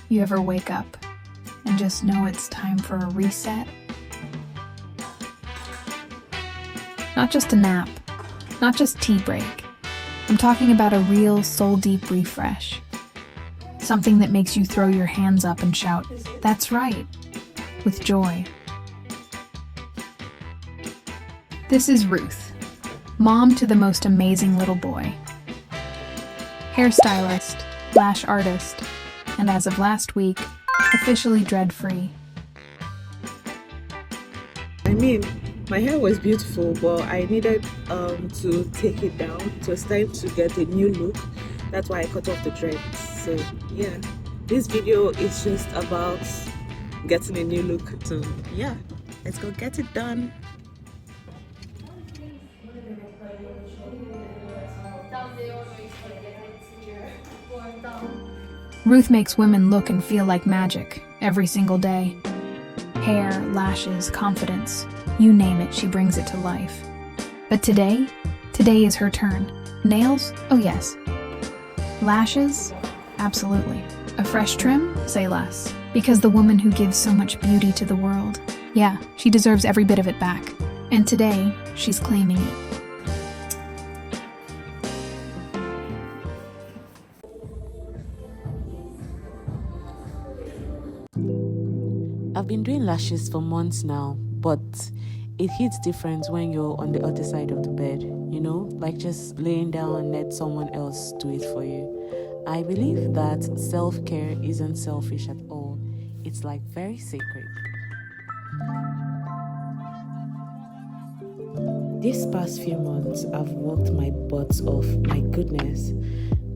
You ever wake up and just know it's time for a reset? Not just a nap, not just tea break. I'm talking about a real soul-deep refresh. Something that makes you throw your hands up and shout, "That's right," with joy. This is Ruth, mom to the most amazing little boy. Hairstylist, lash artist, and as of last week, officially dread-free. I mean, my hair was beautiful, but I needed to take it down. It was time to get a new look. That's why I cut off the dreads. So yeah, this video is just about getting a new look. So yeah, let's go get it done. Ruth makes women look and feel like magic every single day. Hair, lashes, confidence, you name it, she brings it to life. But today is her turn. Nails? Oh yes. Lashes? Absolutely. A fresh trim? Say less. Because the woman who gives so much beauty to the world, yeah, she deserves every bit of it back. And today, she's claiming it. I've been doing lashes for months now, but it hits different when you're on the other side of the bed, you know, like just laying down and let someone else do it for you. I believe that self-care isn't selfish at all. It's like very sacred. These past few months, I've worked my butt off, my goodness.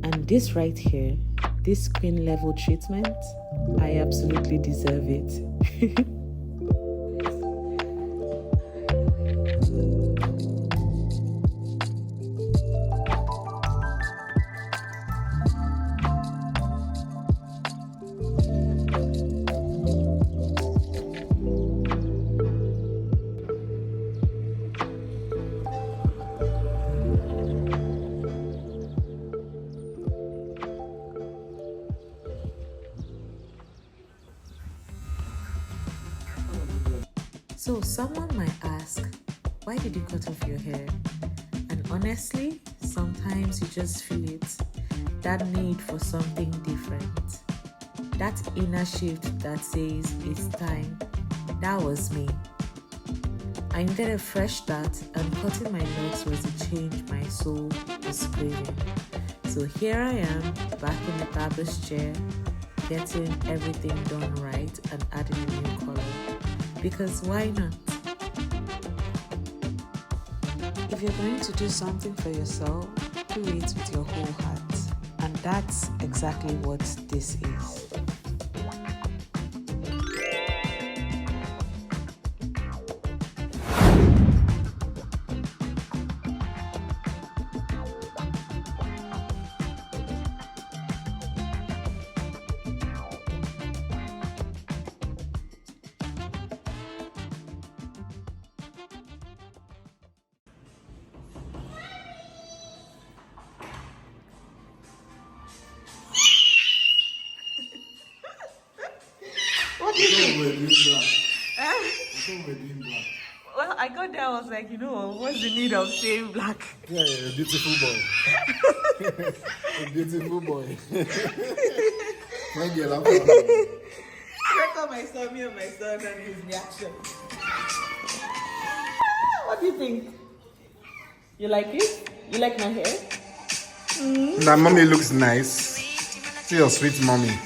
And this right here, this queen level treatment, I absolutely deserve it. So someone might ask, why did you cut off your hair? And honestly, sometimes you just feel it. That need for something different. That inner shift that says it's time. That was me. I needed a fresh start, and cutting my locks was the change my soul was craving. So here I am, back in the barber's chair, getting everything done right and adding a new color. Because why not? If you're going to do something for yourself, do it with your whole heart. And that's exactly what this is. What do you think? We're doing black. I thought we're doing black. Well, I got there, I was like, what's the need of saying black? Yeah, a beautiful boy. A beautiful boy. My girl, I'm Check out my son, me and my son, and his reaction. What do you think? You like it? You like my hair? That mommy looks nice. See your sweet mommy.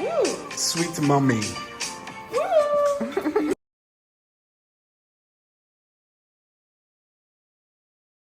Ooh. Sweet mommy.